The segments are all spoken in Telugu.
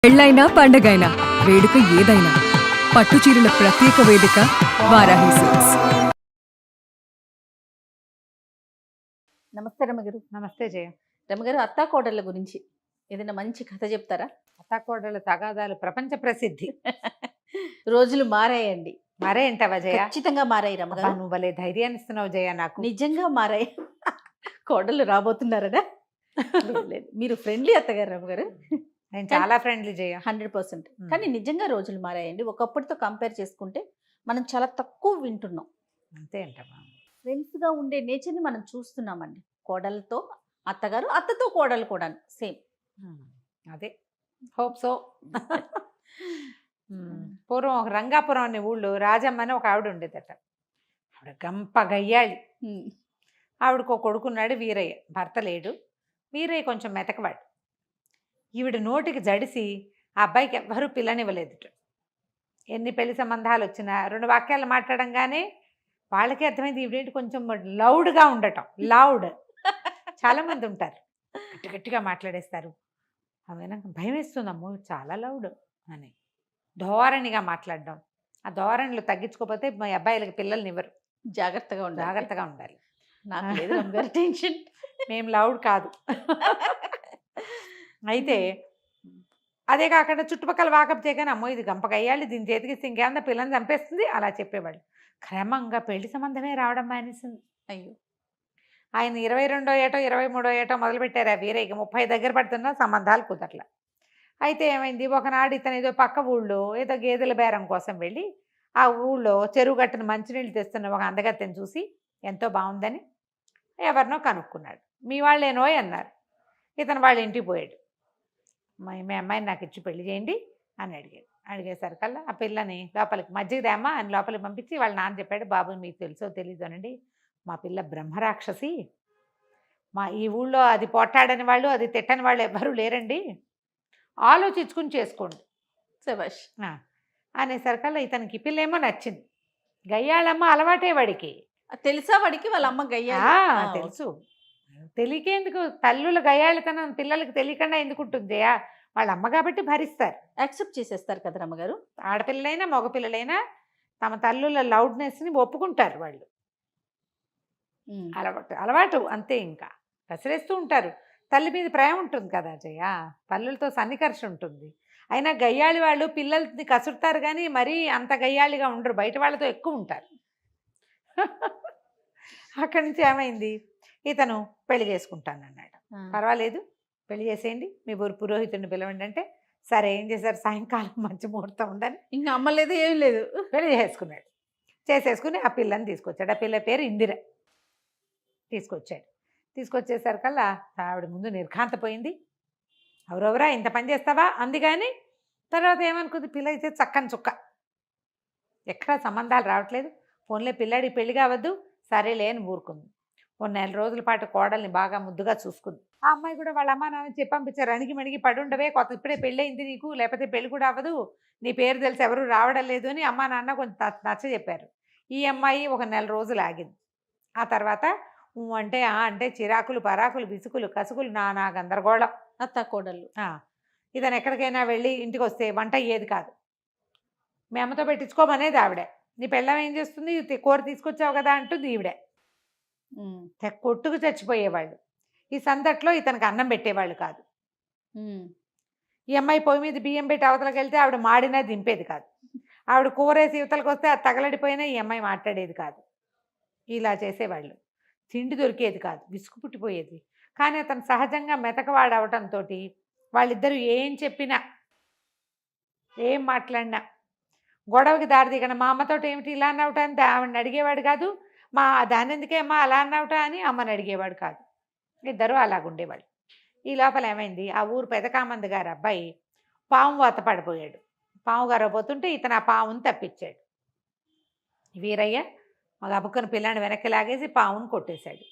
పెళ్ళైనా పండగైనా వేడుక ఏదైనా పట్టు చీరల ప్రత్యేక వేదిక వారాహి సిల్క్స్. నమస్తే రమగారు. నమస్తే జయ. రమగారు, అత్తా కోడళ్ళ గురించి ఏదైనా మంచి కథ చెప్తారా? అత్తాకోడళ్ళ తగాదాలు ప్రపంచ ప్రసిద్ధి. రోజులు మారాయండి. మరే ఏంటవా జయ? ఖచ్చితంగా మారాయి అబ్బా, రమగారు. నువ్వు భలే ధైర్యాన్ని ఇస్తున్నావు జయ నాకు. నిజంగా మారాయి. కోడళ్ళు రాబోతున్నారనా? లేదు, లేదు. మీరు ఫ్రెండ్లీ అత్తగారు రమగారు. నేను చాలా ఫ్రెండ్లీ జయ. 100%. కానీ నిజంగా రోజులు మారాయండి. ఒకప్పటితో కంపేర్ చేసుకుంటే మనం చాలా తక్కువ వింటున్నాం. అంతే అంటమ్మా. ఫ్రెండ్స్గా ఉండే నేచర్ని మనం చూస్తున్నామండి. కోడలతో అత్తగారు, అత్తతో కోడలు కూడా సేమ్. అదే హోప్ సో. పూర్వం ఒక రంగాపురం అనే ఊళ్ళో రాజమ్మ అని ఒక ఆవిడ ఉండేదట. ఆవిడ గంప గయ్యాళి. ఆవిడకు ఒక కొడుకున్నాడు వీరయ్య. భర్త లేడు. వీరయ్య కొంచెం మెతకవాడు. ఈవిడ నోటికి జడిసి ఆ అబ్బాయికి ఎవ్వరూ పిల్లనివ్వలేదుట. ఎన్ని పెళ్లి సంబంధాలు వచ్చినా 2 వాక్యాలు మాట్లాడంగానే వాళ్ళకి అర్థమైంది ఈవిడేంటి కొంచెం లౌడ్గా ఉండటం. లౌడ్ చాలామంది ఉంటారు, గట్టి గట్టిగా మాట్లాడేస్తారు. అవి నాకు భయం వేస్తుందమ్మో చాలా లౌడ్ అని ధోరణిగా మాట్లాడడం. ఆ ధోరణిలో తగ్గించుకోకపోతే మా అబ్బాయిలకి పిల్లల్ని ఇవ్వరు. జాగ్రత్తగా ఉండాలి. జాగ్రత్తగా ఉండాలి. నాకు లేదు రమగారు టెన్షన్. మేము లౌడ్ కాదు. అయితే అదే కాకుండా చుట్టుపక్కల వాకప్ చేయగానే అమ్మో ఇది గంపకయ్యాలి, దీని చేతికి ఇంకేమన్నా పిల్లని చంపేస్తుంది అలా చెప్పేవాళ్ళు. క్రమంగా పెళ్లి సంబంధమే రావడం మానేసింది. అయ్యో, ఆయన 22వ ఏటో 23వ ఏటో మొదలుపెట్టారు. ఆ వీరయ్యకి 30 దగ్గర పడుతున్నా సంబంధాలు కుదరల. అయితే ఏమైంది, ఒకనాడు ఇతను ఏదో పక్క ఊళ్ళో ఏదో గేదెల బేరం కోసం వెళ్ళి ఆ ఊళ్ళో చెరువు గట్టున మంచినీళ్ళు తెస్తున్న ఒక అందగత్తెని చూసి ఎంతో బాగుందని ఎవరినో కనుక్కున్నాడు. మీ వాళ్ళేనోయ్ అన్నారు. ఇతను వాళ్ళ ఇంటికి పోయాడు. మీ అమ్మాయిని నాకు ఇచ్చి పెళ్లి చేయండి అని అడిగాడు. అడిగేసరికల్లా ఆ పిల్లని లోపలికి మజ్జిగ దేమ్మా అని లోపలికి పంపించి వాళ్ళ నాన్న చెప్పాడు, బాబు మీకు తెలుసో తెలీదు అనండి, మా పిల్ల బ్రహ్మరాక్షసి, మా ఈ ఊళ్ళో అది పొట్టాడని వాళ్ళు అది తిట్టని వాళ్ళు ఎవ్వరూ లేరండి, ఆలోచించుకుని చేసుకోండి శభాష్ అనేసరికల్లా ఇతనికి పిల్లేమో నచ్చింది. గయ్యాళమ్మ అలవాటే వాడికి. తెలుసా వాడికి వాళ్ళ అమ్మ గయ్యా? తెలుసు. తెలియకేందుకు, తల్లుల గయ్యాళితనం పిల్లలకి తెలియకుండా ఎందుకు ఉంటుంది జయ? వాళ్ళ అమ్మ కాబట్టి భరిస్తారు, యాక్సెప్ట్ చేసేస్తారు కదా రమ్మగారు. ఆడపిల్లలైనా మగపిల్లలైనా తమ తల్లుల లౌడ్నెస్ని ఒప్పుకుంటారు వాళ్ళు. అలవాటు అంతే. ఇంకా కసిరేస్తూ ఉంటారు. తల్లి మీద ప్రేమ ఉంటుంది కదా జయ, తల్లులతో సన్నికర్ష ఉంటుంది. అయినా గయ్యాళి వాళ్ళు పిల్లల్ని కసురుతారు కానీ మరీ అంత గయ్యాళిగా ఉండరు, బయట వాళ్ళతో ఎక్కువ ఉంటారు. అక్కడి నుంచి ఏమైంది, ఇతను పెళ్లి చేసుకుంటానన్నాడు. పర్వాలేదు పెళ్లి చేసేయండి, మీ పురోహితుడిని పిలవండి అంటే సరే ఏం చేశారు, సాయంకాలం మంచి ముహూర్తం ఉందని ఇంకా అమ్మలేదు ఏం లేదు, పెళ్లి చేసుకున్నాడు. చేసేసుకుని ఆ పిల్లని తీసుకొచ్చాడు. ఆ పిల్ల పేరు ఇందిర. తీసుకొచ్చాడు. తీసుకొచ్చేసరికల్లా ఆవిడ ముందు నిర్ఘాంతపోయింది. ఎవరెవరా ఇంత పని చేస్తావా అంది. కానీ తర్వాత ఏమనుకుంది, పిల్ల అయితే చక్కని చుక్క, ఎక్కడా సంబంధాలు రావట్లేదు, ఫోన్లే పిల్లాడి పెళ్లి కావద్దు, సరేలే అని ఊరుకుంది. 1 నెల రోజుల పాటు కోడల్ని బాగా ముద్దుగా చూసుకుంది. ఆ అమ్మాయి కూడా వాళ్ళ అమ్మ నాన్న చెప్పి పంపించారు, అణిగి మణిగి పడుండవే, ఇప్పుడే పెళ్ళి అయింది నీకు, లేకపోతే పెళ్లి కూడా అవ్వదు, నీ పేరు తెలిసి ఎవరు రావడం లేదు అని అమ్మ నాన్న కొంచెం నచ్చ చెప్పారు. ఈ అమ్మాయి 1 నెల రోజులు ఆగింది. ఆ తర్వాత అంటే అంటే చిరాకులు పరాకులు బిసుకులు కసుకులు నానా గందరగోళం. అత్త కోడళ్ళు. ఇతను ఎక్కడికైనా వెళ్ళి ఇంటికి వస్తే వంట అయ్యేది కాదు. మీ అమ్మతో పెట్టించుకోమనేది ఆవిడే. నీ పెళ్ళం ఏం చేస్తుంది, కూర తీసుకొచ్చావు కదా అంటుంది ఈవిడే. కొట్టుకు చచ్చిపోయేవాళ్ళు. ఈ సందట్లో ఇతనికి అన్నం పెట్టేవాళ్ళు కాదు. ఈ అమ్మాయి పొయ్యి మీద బియ్యం పెట్టి అవతలకి వెళ్తే ఆవిడ మాడినా దింపేది కాదు. ఆవిడ కూరేసి యువతలకు వస్తే అది తగలడిపోయినా ఈ అమ్మాయి మాట్లాడేది కాదు. ఇలా చేసేవాళ్ళు. తిండి దొరికేది కాదు, విసుగు పుట్టిపోయేది. కానీ అతను సహజంగా మెతకవాడు అవటంతో వాళ్ళిద్దరూ ఏం చెప్పినా ఏం మాట్లాడినా గొడవకి దారి దిగన మా అమ్మతోటి ఏమిటి ఇలా అన్నవట అని ఆవిడని అడిగేవాడు కాదు, మా దాని ఎందుకే అమ్మ అలా అన్నవట అని అమ్మని అడిగేవాడు కాదు. ఇద్దరు అలాగుండేవాళ్ళు. ఈ లోపల ఏమైంది, ఆ ఊరు పెదకామంది గారు అబ్బాయి పాము వాత పడిపోయాడు. పాము గారబోతుంటే ఇతను ఆ పాముని తప్పించాడు. వీరయ్య మగ అబ్బుకుని పిల్లని వెనక్కి లాగేసి పాముని కొట్టేశాడు.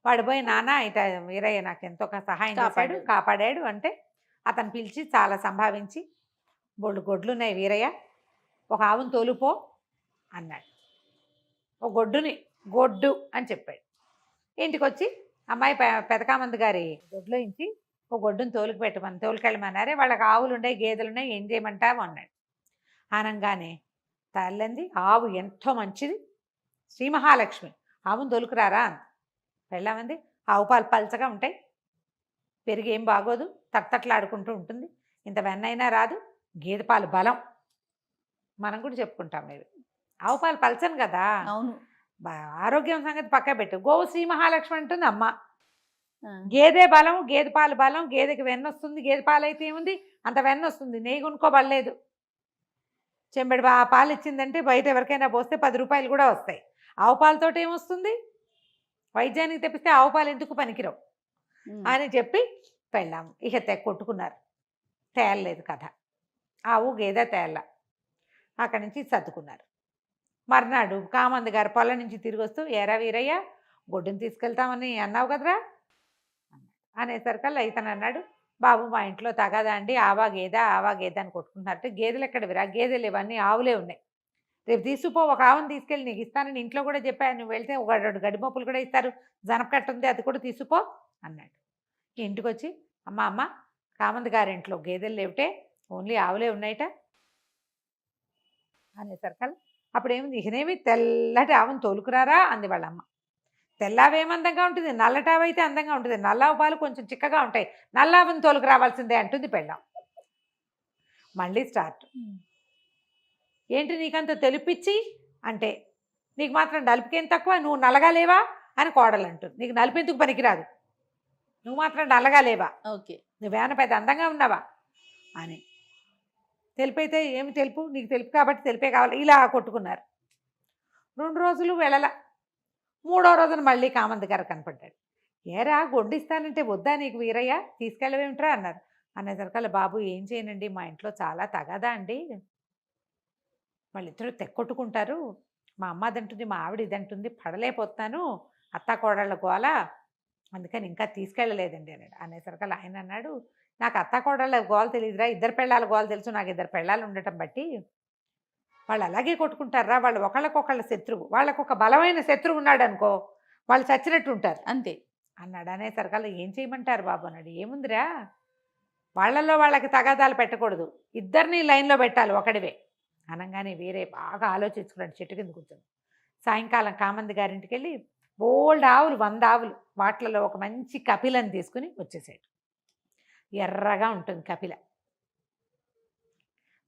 వాడు పోయి నాన్న ఇట వీరయ్య నాకు ఎంతో సహాయం చేశాడు, కాపాడాడు అంటే అతను పిలిచి చాలా సంభావించి, బొళ్ళు గొడ్లున్నాయి వీరయ్య, ఒక ఆవును తోలుపో అన్నాడు. ఒక గొడ్డు అని చెప్పాడు. ఇంటికి వచ్చి అమ్మాయి పెదకామంది గారి దొడ్లో ఇంచి ఓ గొడ్డును తోలుకు పెట్టమని తోలుకెళ్ళమన్నారే, వాళ్ళకి ఆవులు ఉన్నాయి, గేదెలు ఉన్నాయి, ఏం చేయమంటావు అన్నాడు. అనగానే తల్లింది, ఆవు ఎంతో మంచిది, శ్రీ మహాలక్ష్మి, ఆవును తోలుకురారా అంది. వెళ్ళామంది, ఆవు పాలు పల్చగా ఉంటాయి, పెరిగి ఏం బాగోదు, తట్టట్లాడుకుంటూ ఉంటుంది, ఇంత వెన్నైనా రాదు, గేదె పాలు బలం. మనం కూడా చెప్పుకుంటాం ఇవి. ఆవు పాలు పలచను కదా, అవును. ఆరోగ్యం సంగతి పక్క పెట్టు. గోవు శ్రీ మహాలక్ష్మి అంటుంది అమ్మ. గేదె బలం, గేదె పాలు బలం, గేదెకి వెన్న వస్తుంది, గేదె పాలు అయితే ఏముంది అంత వెన్న వస్తుంది, నెయ్యి కొనుక్కోబడలేదు. చెంబెడు పాలు ఇచ్చిందంటే బయట ఎవరికైనా పోస్తే 10 రూపాయలు కూడా వస్తాయి. ఆవు పాలతోటి ఏమొస్తుంది? వైద్యానికి తెప్పిస్తే ఆవు పాలు ఎందుకు పనికిరావు అని చెప్పి పెళ్ళాము. ఇక కొట్టుకున్నారు, తేలలేదు కథ. ఆవు గేదె తేళ్ళ. అక్కడి నుంచి సర్దుకున్నారు. మర్నాడు కామంది గారు పొలం నుంచి తిరిగి వస్తూ, ఏరా వీరయ్య, గొడ్డుని తీసుకెళ్తామని అన్నావు కదరా అనేసరికల్లా ఇతను అన్నాడు, బాబు మా ఇంట్లో తగదా అండి, ఆవా గేదె అని కొట్టుకుంటున్నారంటే, గేదెలు ఎక్కడవిరా, గేదెలు ఇవన్నీ ఆవులే ఉన్నాయి, రేపు తీసుకుపో, ఒక ఆవును తీసుకెళ్ళి నీకు ఇస్తానని ఇంట్లో కూడా చెప్పాను, నువ్వు వెళ్తే ఒక 2 గడిమొప్పులు కూడా ఇస్తారు, జనపకట్ట ఉంది అది కూడా తీసుకుపో అన్నాడు. ఇంటికి వచ్చి, అమ్మ కామంది గారింట్లో గేదెలు లేవుటే, ఓన్లీ ఆవులే ఉన్నాయట అనేసరికల్లా అప్పుడేముంది, ఇకనేమి తెల్లటి ఆవును తోలుకురారా అంది వాళ్ళమ్మ. తెల్లావేమందంగా ఉంటుంది, నల్లటావైతే అందంగా ఉంటుంది, నల్లావు పాలు కొంచెం చిక్కగా ఉంటాయి, నల్లావుని తోలుకు రావాల్సిందే అంటుంది పెళ్ళాం. మళ్ళీ స్టార్ట్. ఏంటి నీకంత తెలిపిచ్చి అంటే, నీకు మాత్రం నలుపుకేం తక్కువ, నువ్వు నల్లగా లేవా అని కోడలు అంటుంది. నీకు నలుపు ఎందుకు పనికిరాదు, నువ్వు మాత్రం నల్లగా లేవా, ఓకే, నువ్వేమైనా పెద్ద అందంగా ఉన్నావా అని. తెలిపైతే ఏమి తెలుపు, నీకు తెలుపు కాబట్టి తెలిపే కావాలి, ఇలా కొట్టుకున్నారు. 2 రోజులు వెళ్ళల. 3వ రోజున మళ్ళీ కామంది గారు కనపడ్డాడు. ఏరా గొడ్డిస్తానంటే వద్దా నీకు వీరయ్య, తీసుకెళ్ళవేమిట్రా అన్నారు. అనేసరికల్లా, బాబు ఏం చేయనండి, మా ఇంట్లో చాలా తగదా అండి, వాళ్ళిద్దరూ తెక్కొట్టుకుంటారు, మా అమ్మ అదంటుంది, మా ఆవిడ ఇదంటుంది, పడలేకపోతున్నాను, అత్తా కోడళ్ళ గోల, అందుకని ఇంకా తీసుకెళ్ళలేదండి అన్నాడు. అనేసరికల్లా ఆయన అన్నాడు, నాకు అత్తా కోడళ్ళ గోల తెలియదురా, 2 పెళ్ళాల గోల తెలుసు, నాకు 2 పెళ్ళాలు ఉండటం బట్టి వాళ్ళు అలాగే కొట్టుకుంటారా, వాళ్ళు ఒకళ్ళకొకళ్ళ శత్రువు, వాళ్ళకు ఒక బలమైన శత్రువు ఉన్నాడు అనుకో, వాళ్ళు చచ్చినట్టు ఉంటారు అంతే అన్నాడు. అనేసరికల్లా ఏం చేయమంటారు బాబు అన్నాడు. ఏముందిరా, వాళ్ళల్లో వాళ్ళకి తగాదాలు పెట్టకూడదు, ఇద్దరిని లైన్లో పెట్టాలి ఒకడివే అనగానే వేరే బాగా ఆలోచించుకున్నాడు. చెట్టు కింద కూర్చొని సాయంకాలం కామంది గారింటికి వెళ్ళి బోల్డ్ ఆవులు, 100 ఆవులు, వాటిలలో ఒక మంచి కపిలని తీసుకుని వచ్చేసాడు. ఎర్రగా ఉంటుంది కపిల.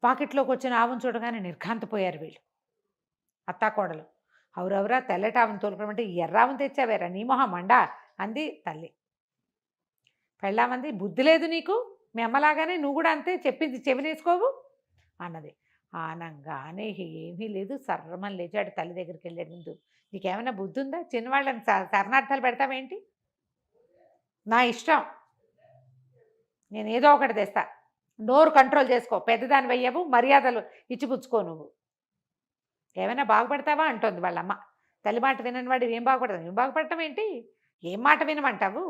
పాకెట్లోకి వచ్చిన ఆవును చూడగానే నిర్ఘాంతపోయారు వీళ్ళు, అత్తాకోడలు. అవురవరా, తెల్లటి ఆవును తోలుకోమంటే ఎర్రావును తెచ్చావేరా, నీ మొహం మండా అంది తల్లి. పెళ్ళామంది, బుద్ధి లేదు నీకు, మీ అమ్మలాగానే నువ్వు కూడా అంతే, చెప్పింది చెవినేసుకోవు అన్నది. ఆనంగానే ఏమీ లేదు, సర్రమని లేచాడు, తల్లి దగ్గరికి వెళ్ళాడు. ముందు నీకేమైనా బుద్ధి ఉందా, చిన్నవాళ్ళని శరణార్థాలు పెడతావేంటి, నా ఇష్టం, నేను ఏదో ఒకటి తెస్తా, నోరు కంట్రోల్ చేసుకో, పెద్దదాని వెయ్యవు, మర్యాదలు ఇచ్చిపుచ్చుకో, నువ్వు ఏమైనా బాగుపడతావా అంటోంది వాళ్ళమ్మ. తల్లి మాట వినని వాడు ఏం బాగుపడతావు, ఏం బాగుపడటం ఏంటి, ఏం మాట వినమంటావు,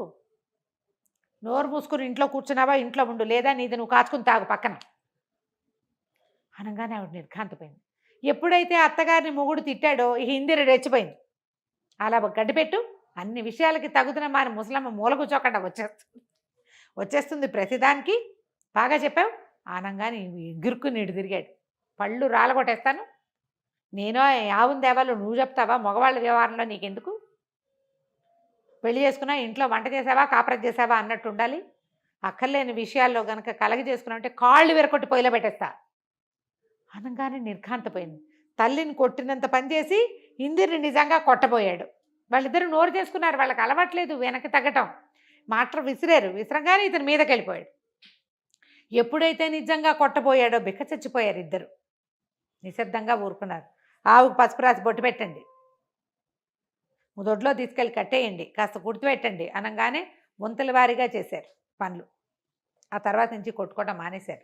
నోరు మూసుకుని ఇంట్లో కూర్చున్నావా, ఇంట్లో ఉండు, లేదా నీది నువ్వు కాచుకుని తాగు పక్కన అనగానే ఆవిడ నిర్ఘాంతపోయింది. ఎప్పుడైతే అత్తగారిని మొగుడు తిట్టాడో ఈ ఇందిర రెచ్చిపోయింది. అలా గడ్డిపెట్టు, అన్ని విషయాలకి తగుతున్న మారి ముసలమ్మ మూల కూర్చోకుండా వచ్చేస్తుంది ప్రతిదానికి, బాగా చెప్పావు ఆనంగానే ఎగురుకుని ఇటు తిరిగాడు. పళ్ళు రాలగొట్టేస్తాను, నేను ఆవును దేవాలో నువ్వు చెప్తావా, మగవాళ్ళ వ్యవహారంలో నీకెందుకు, పెళ్లి చేసుకున్నా, ఇంట్లో వంట చేసావా, కాపరం చేసావా అన్నట్టు ఉండాలి, అక్కర్లేని విషయాల్లో కనుక కలగ చేసుకున్నావంటే కాళ్ళు విరకొట్టి పొయ్యిలో పెట్టేస్తా అనగానే నిర్ఘాంతపోయింది. తల్లిని కొట్టినంత పనిచేసి ఇందిరిని నిజంగా కొట్టబోయాడు. వాళ్ళిద్దరూ నోరు చేసుకున్నారు, వాళ్ళకి అలవాట్లేదు వెనక్కి తగ్గటం, మాటలు విసిరారు, విసరంగానే ఇతని మీదకి వెళ్ళిపోయాడు. ఎప్పుడైతే నిజంగా కొట్టబోయాడో బిక్క చచ్చిపోయారు ఇద్దరు. నిశ్శబ్దంగా ఊరుకున్నారు. ఆవుకు పసుపు రాసి బొట్టు పెట్టండి, దొడ్లో తీసుకెళ్ళి కట్టేయండి, కాస్త గుర్తుపెట్టండి అనగానే వంతుల వారీగా చేశారు పనులు. ఆ తర్వాత నుంచి కొట్టుకోవడం మానేశారు.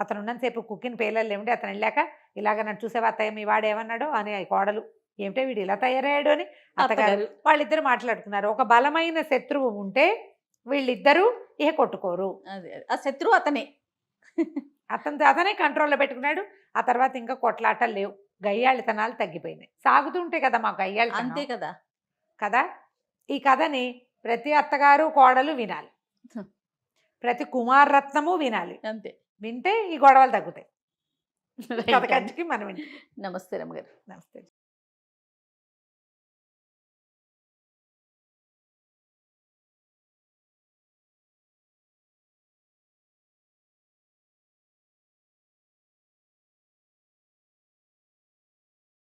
అతను ఉన్నంతసేపు కుక్కిన పేలలు ఏమిటి, అతను వెళ్ళాక ఇలాగ నన్ను చూసేవా అత్తయ్య, మీ వాడు ఏమన్నాడో అని కోడలు, ఏమిటో వీడు ఇలా తయారయ్యాడు అని అత్తగారు. వాళ్ళిద్దరు మాట్లాడుకున్నారు. ఒక బలమైన శత్రువు ఉంటే వీళ్ళిద్దరూ ఇక కొట్టుకోరు, ఆ శత్రువు అతనే, అతనే కంట్రోల్లో పెట్టుకున్నాడు. ఆ తర్వాత ఇంకా కొట్లాటలు లేవు, గయ్యాళితనాలు తగ్గిపోయినాయి. సాగుతుంటే కదా మా గయ్యాళి, అంతే కదా కదా. ఈ కథని ప్రతి అత్తగారు కోడలు వినాలి. ప్రతి కుమారరత్నము వినాలి. అంతే. వింటే ఈ గొడవలు తగ్గుతాయి. Right కథ అండి. కంచికి మనం వింటాం. నమస్తే రమ్మగారు. నమస్తే.